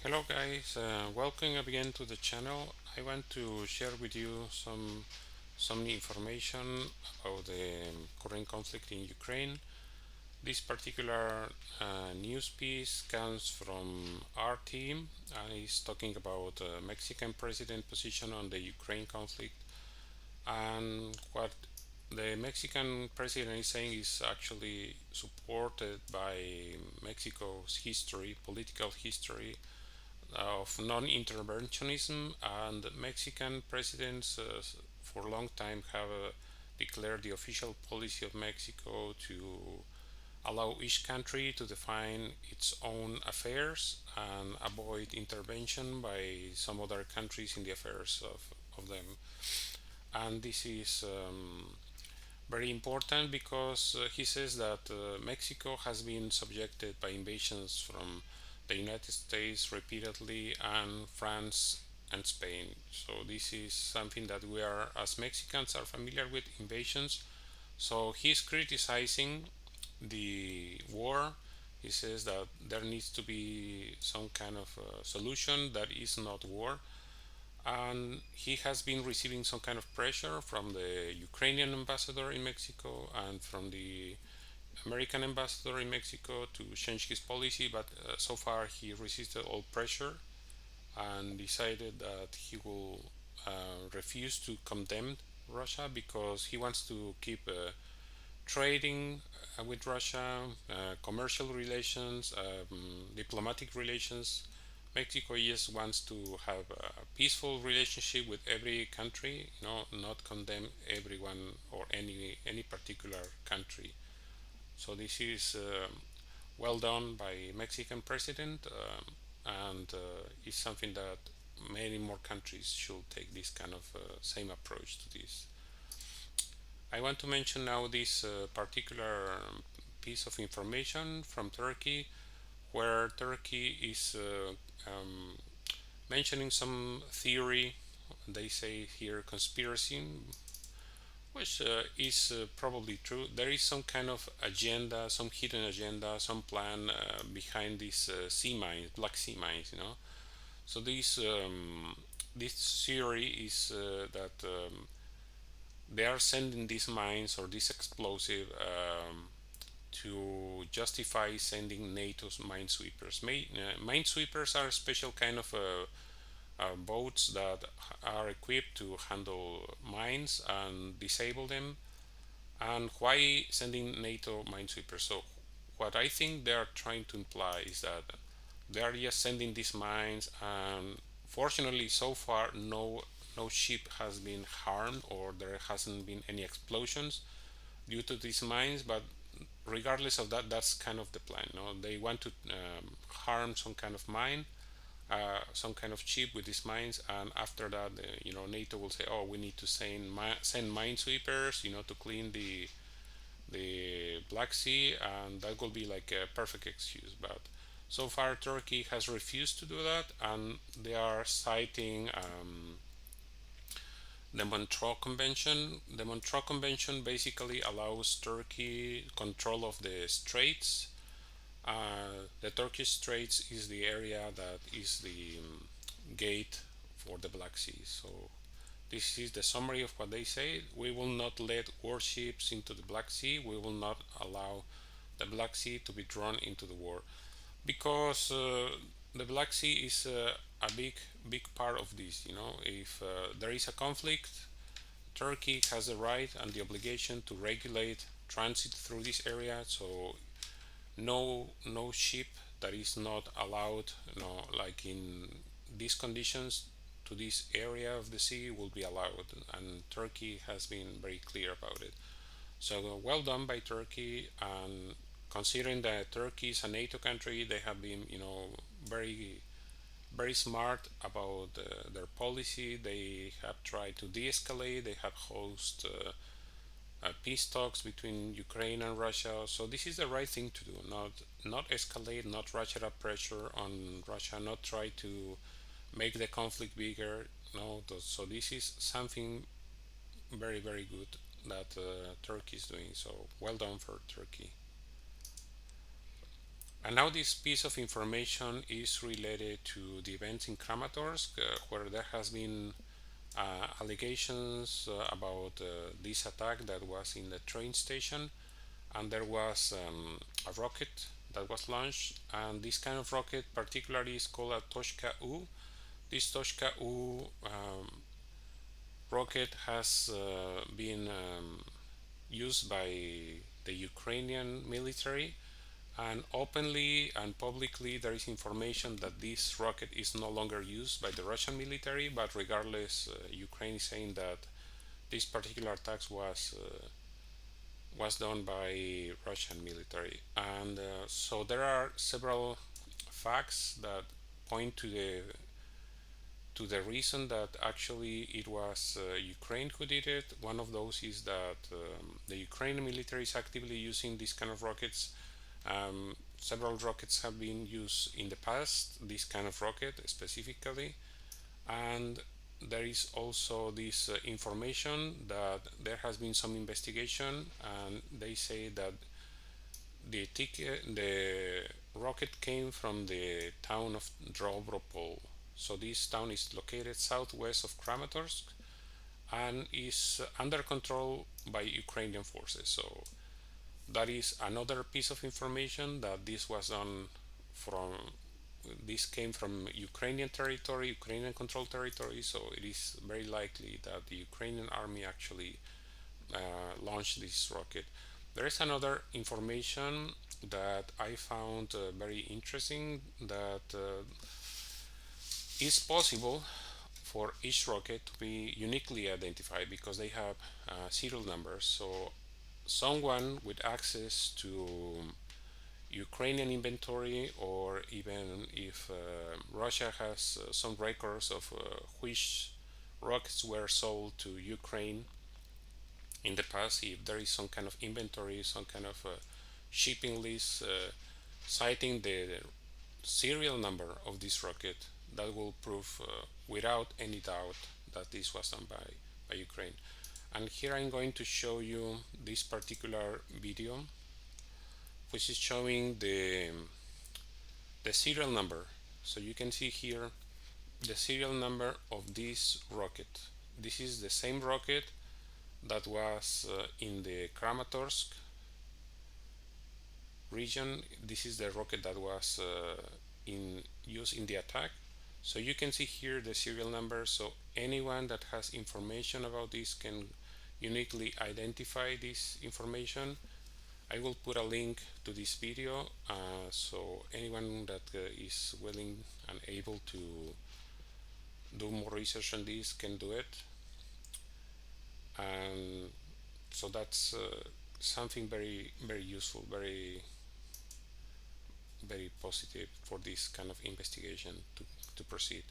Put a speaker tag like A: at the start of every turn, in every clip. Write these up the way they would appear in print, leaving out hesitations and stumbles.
A: Hello guys, welcome again to the channel. I want to share with you some information about the current conflict in Ukraine. This particular news piece comes from our team and is talking about Mexican president position on the Ukraine conflict, and what the Mexican president is saying is actually supported by Mexico's history, political history of non-interventionism, and Mexican presidents for a long time have declared the official policy of Mexico to allow each country to define its own affairs and avoid intervention by some other countries in the affairs of them. And this is very important because he says that Mexico has been subjected by invasions from the United States repeatedly, and France and Spain. So this is something that we are, as Mexicans, are familiar with invasions. So he's criticizing the war. He says that there needs to be some kind of solution that is not war, and he has been receiving some kind of pressure from the Ukrainian ambassador in Mexico and from the American ambassador in Mexico to change his policy, but so far he resisted all pressure and decided that he will refuse to condemn Russia because he wants to keep trading with Russia, commercial relations, diplomatic relations. Mexico just wants to have a peaceful relationship with every country, not condemn everyone or any particular country. So this is well done by Mexican president, and is something that many more countries should take this kind of same approach to this. I want to mention now this particular piece of information from Turkey, where Turkey is mentioning some theory. They say here conspiracy, which is probably true. There is some kind of agenda, some hidden agenda, some plan behind these sea mines, Black Sea mines. So this theory is that they are sending these mines or this explosive to justify sending NATO's minesweepers. Minesweepers are a special kind of boats that are equipped to handle mines and disable them. And why sending NATO minesweepers? So, what I think they are trying to imply is that they are just sending these mines, and fortunately, so far, no ship has been harmed or there hasn't been any explosions due to these mines. But regardless of that, that's kind of the plan. No, they want to harm some kind of mine, some kind of chip with these mines, and after that, NATO will say, "Oh, we need to send minesweepers, to clean the Black Sea," and that will be like a perfect excuse. But so far, Turkey has refused to do that, and they are citing the Montreux Convention. The Montreux Convention basically allows Turkey control of the straits. The Turkish Straits is the area that is the gate for the Black Sea. So this is the summary of what they say. We will not let warships into the Black Sea. We will not allow the Black Sea to be drawn into the war because the Black Sea is a big part of this. If there is a conflict, Turkey has the right and the obligation to regulate transit through this area. So no ship that is not allowed, like in these conditions, to this area of the sea will be allowed, and Turkey has been very clear about it. So well done by Turkey, and considering that Turkey is a NATO country, they have been, very very smart about their policy. They have tried to de-escalate. They have hosted peace talks between Ukraine and Russia. So this is the right thing to do. Not escalate, not ratchet up pressure on Russia, not try to make the conflict bigger. No, so this is something very good that Turkey is doing. So well done for Turkey. And now this piece of information is related to the events in Kramatorsk, where there has been allegations about this attack that was in the train station, and there was a rocket that was launched, and this kind of rocket particularly is called a Toshka U. This Toshka U rocket has been used by the Ukrainian military, and openly and publicly there is information that this rocket is no longer used by the Russian military, but regardless, Ukraine is saying that this particular attack was done by Russian military. And so there are several facts that point to the reason that actually it was Ukraine who did it. One of those is that the Ukrainian military is actively using these kind of rockets. Several rockets have been used in the past, this kind of rocket specifically, and there is also this information that there has been some investigation, and they say that the rocket came from the town of Drovropol. So this town is located southwest of Kramatorsk and is under control by Ukrainian forces. So that is another piece of information that this was done from this came from Ukrainian territory, Ukrainian controlled territory, so it is very likely that the Ukrainian army actually launched this rocket. There is another information that I found very interesting, that it's possible for each rocket to be uniquely identified because they have serial numbers. So someone with access to Ukrainian inventory, or even if Russia has some records of which rockets were sold to Ukraine in the past, if there is some kind of inventory, some kind of shipping list citing the serial number of this rocket, that will prove without any doubt that this was done by Ukraine. And here I'm going to show you this particular video, which is showing the serial number. So you can see here the serial number of this rocket. This is the same rocket that was in the Kramatorsk region. This is the rocket that was in use in the attack. So you can see here the serial number, so anyone that has information about this can uniquely identify this information. I will put a link to this video, so anyone that is willing and able to do more research on this can do it. And so that's something very useful, very positive for this kind of investigation to proceed.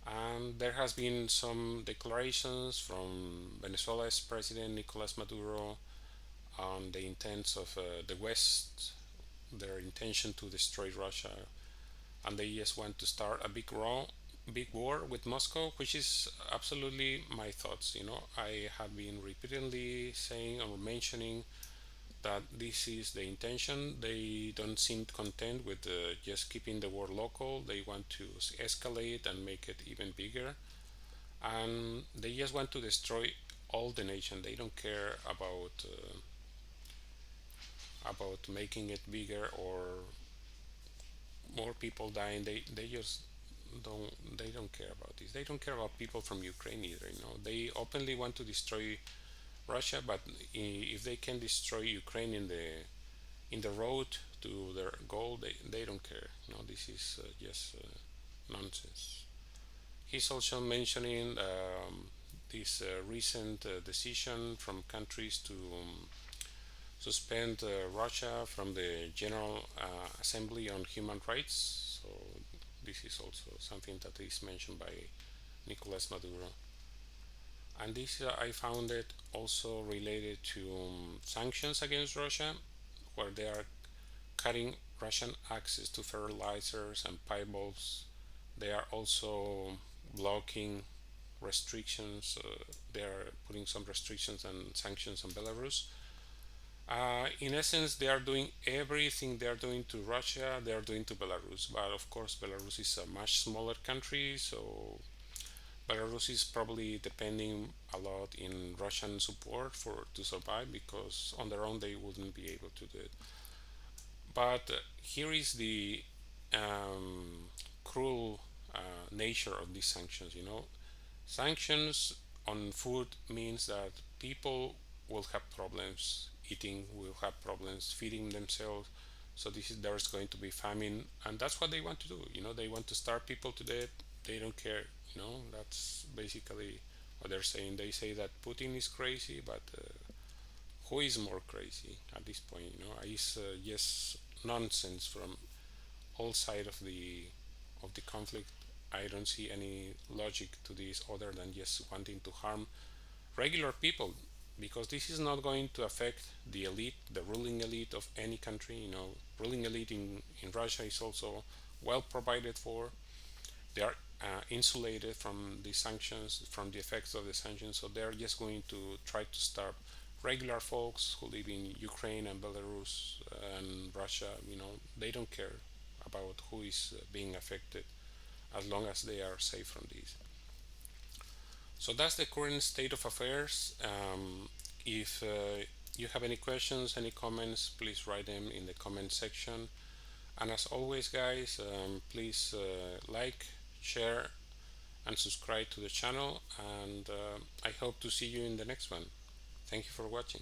A: And there has been some declarations from Venezuela's president Nicolas Maduro on the intents of the West, their intention to destroy Russia, and they just want to start a big war with Moscow, which is absolutely my thoughts. I have been repeatedly saying or mentioning that this is the intention. They don't seem content with just keeping the war local. They want to escalate and make it even bigger, and they just want to destroy all the nation. They don't care about making it bigger or more people dying. They just don't care about this. They don't care about people from Ukraine either. They openly want to destroy Russia, but if they can destroy Ukraine in the road to their goal, they don't care. This is just nonsense. He's also mentioning this recent decision from countries to suspend Russia from the General Assembly on Human Rights. So this is also something that is mentioned by Nicolas Maduro. And this I found it also related to sanctions against Russia, where they are cutting Russian access to fertilizers and pipe bulbs. They are also blocking restrictions. They are putting some restrictions and sanctions on Belarus. In essence, they are doing everything they are doing to Russia, they are doing to Belarus. But of course, Belarus is a much smaller country, so Belarus is probably depending a lot in Russian support for to survive because on their own they wouldn't be able to do it. But here is the cruel nature of these sanctions. Sanctions on food means that people will have problems eating, will have problems feeding themselves. So there's going to be famine, and that's what they want to do. They want to starve people to death. They don't care. That's basically what they're saying. They say that Putin is crazy, but who is more crazy at this point? It's just nonsense from all sides of the conflict. I don't see any logic to this other than just wanting to harm regular people, because this is not going to affect the elite, the ruling elite of any country. Ruling elite in Russia is also well provided for. They are insulated from the sanctions, from the effects of the sanctions, so they're just going to try to starve regular folks who live in Ukraine and Belarus and Russia. They don't care about who is being affected as long as they are safe from these. So that's the current state of affairs. If you have any questions, any comments, please write them in the comment section. And as always, guys, please like, share, and subscribe to the channel. And I hope to see you in the next one. Thank you for watching.